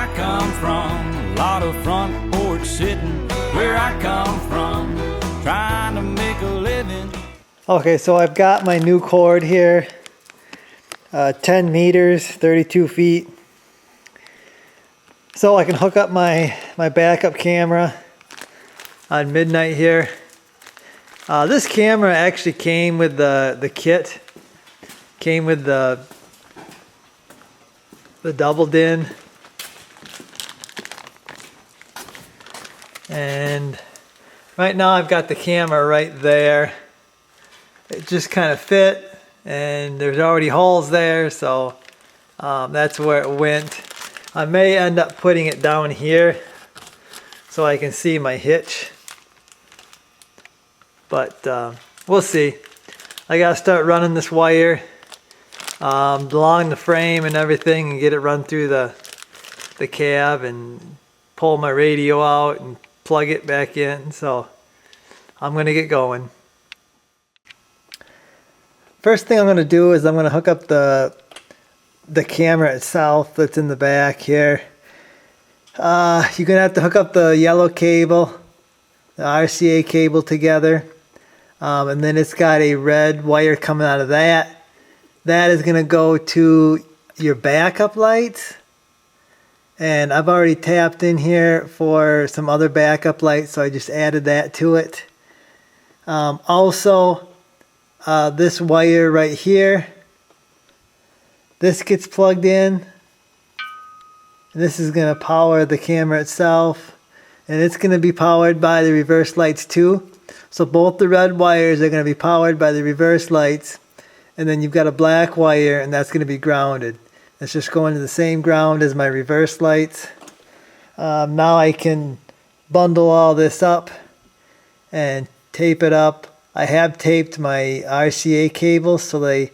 I come from, a lot of front porch sitting where I come from, trying to make a living. Okay, so I've got my new cord here, 10 meters, 32 feet. So I can hook up my backup camera on midnight here. This camera actually came with the kit, came with the double din, and right now I've got the camera right there. It just kind of fit, and there's already holes there, so that's where it went. I may end up putting it down here so I can see my hitch, but we'll see. I gotta start running this wire along the frame and everything and get it run through the cab and pull my radio out and plug it back in, so I'm gonna get going. First thing I'm gonna do is I'm gonna hook up the camera itself that's in the back here. You're gonna have to hook up the yellow cable, the RCA cable together, and then it's got a red wire coming out of that. That is gonna go to your backup lights, and I've already tapped in here for some other backup lights, so I just added that to it. Also, this wire right here, this gets plugged in. This is going to power the camera itself, and it's going to be powered by the reverse lights too. So both the red wires are going to be powered by the reverse lights, and then you've got a black wire, and that's going to be grounded. It's just going to the same ground as my reverse lights. Now I can bundle all this up and tape it up. I have taped my RCA cables so they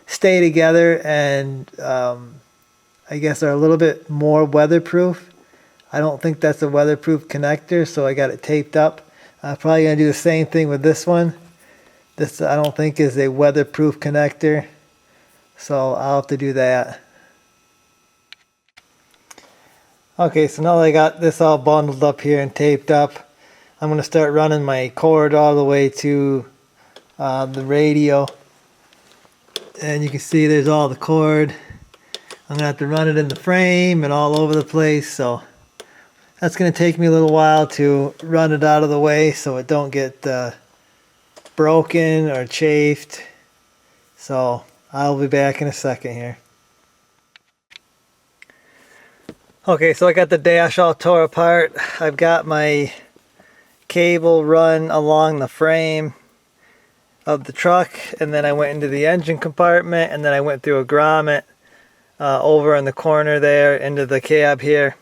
stay together, and I guess are a little bit more weatherproof. I don't think that's a weatherproof connector, so I got it taped up. I'm probably going to do the same thing with this one. This I don't think is a weatherproof connector, so I'll have to do that. Okay, so now that I got this all bundled up here and taped up, I'm going to start running my cord all the way to the radio. And you can see there's all the cord. I'm going to have to run it in the frame and all over the place, so that's going to take me a little while to run it out of the way so it don't get broken or chafed. So I'll be back in a second here. Okay, so I got the dash all tore apart. I've got my cable run along the frame of the truck, and then I went into the engine compartment, and then I went through a grommet over in the corner there into the cab here.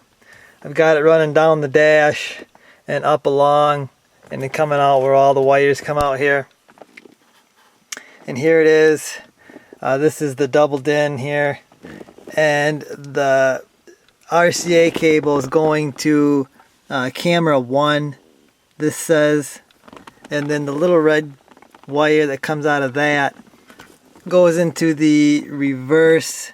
I've got it running down the dash and up along and then coming out where all the wires come out here. And here it is. This is the double din here, and the RCA cable is going to camera 1, this says, and then the little red wire that comes out of that goes into the reverse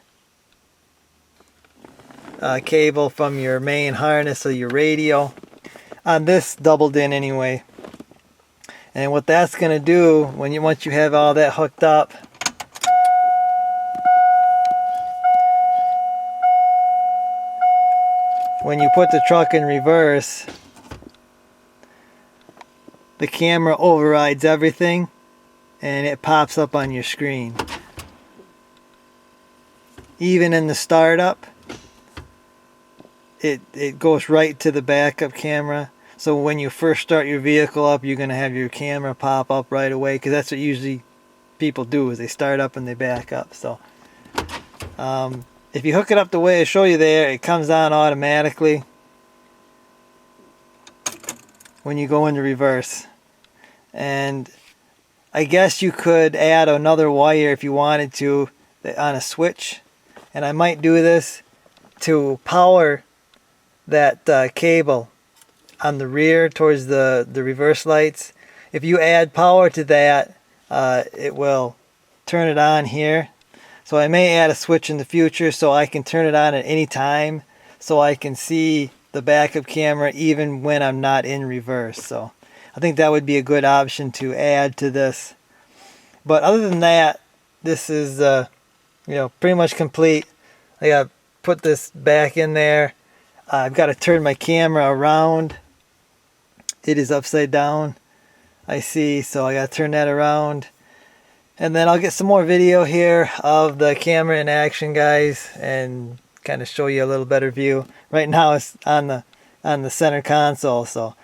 cable from your main harness of your radio on this double din anyway. And what that's going to do once you have all that hooked up, when you put the truck in reverse, the camera overrides everything and it pops up on your screen. Even in the startup, it goes right to the backup camera. So when you first start your vehicle up, you're going to have your camera pop up right away, because that's what usually people do, is they start up and they back up. So if you hook it up the way I show you there, it comes on automatically when you go into reverse. And I guess you could add another wire if you wanted to on a switch, and I might do this to power that cable on the rear towards the reverse lights. If you add power to that, it will turn it on here. So I may add a switch in the future so I can turn it on at any time, so I can see the backup camera even when I'm not in reverse. So I think that would be a good option to add to this. But other than that, this is pretty much complete. I got to put this back in there. I've got to turn my camera around. It is upside down, I see, so I got to turn that around. And then I'll get some more video here of the camera in action, guys, and kind of show you a little better view. Right now it's on the center console, so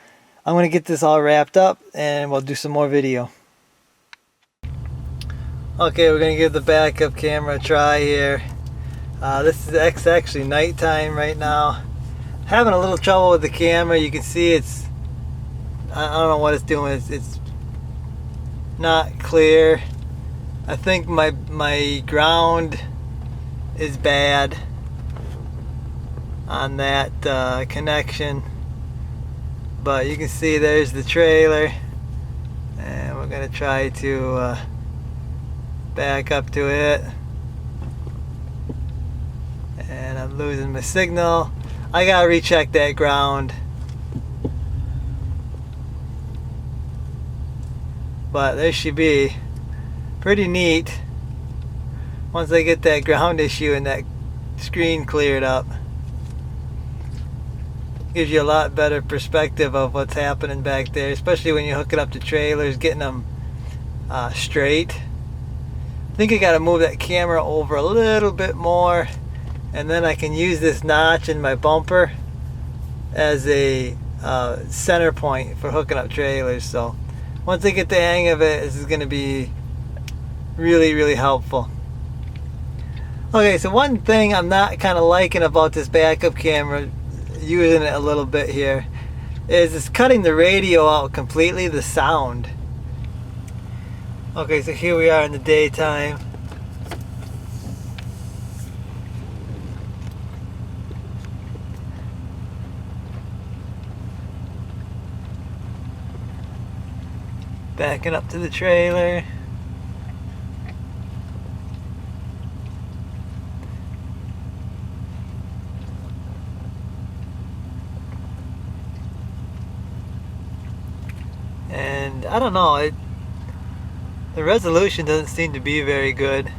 I'm going to get this all wrapped up and we'll do some more video. Okay, we're going to give the backup camera a try here. This is actually nighttime right now. Having a little trouble with the camera. You can see I don't know what it's doing. It's not clear. I think my ground is bad on that connection. But you can see there's the trailer. And we're going to try to back up to it. And I'm losing my signal. I gotta recheck that ground. But there should be. Pretty neat. Once I get that ground issue and that screen cleared up. Gives you a lot better perspective of what's happening back there. Especially when you hook it up to trailers, getting them straight. I think I gotta move that camera over a little bit more. And then I can use this notch in my bumper as a center point for hooking up trailers. So once I get the hang of it, this is going to be really, really helpful. Okay, so one thing I'm not kind of liking about this backup camera, using it a little bit here, is it's cutting the radio out completely, the sound. Okay, so here we are in the daytime. Backing up to the trailer. And I don't know, the resolution doesn't seem to be very good.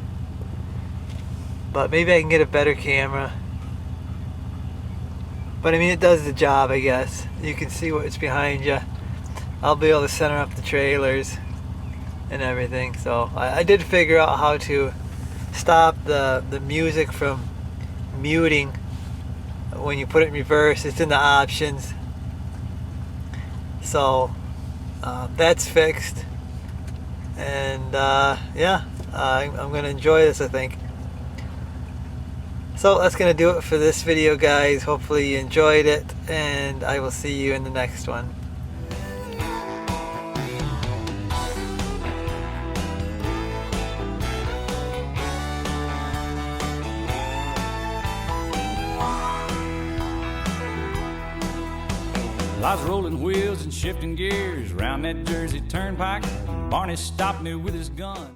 But maybe I can get a better camera. But I mean, it does the job, I guess. You can see what's behind you. I'll be able to center up the trailers and everything. So I did figure out how to stop the music from muting when you put it in reverse. It's in the options. So that's fixed. And yeah, I'm going to enjoy this, I think. So that's going to do it for this video, guys. Hopefully you enjoyed it, and I will see you in the next one. I was rolling wheels and shifting gears around that Jersey turnpike. Barney stopped me with his gun.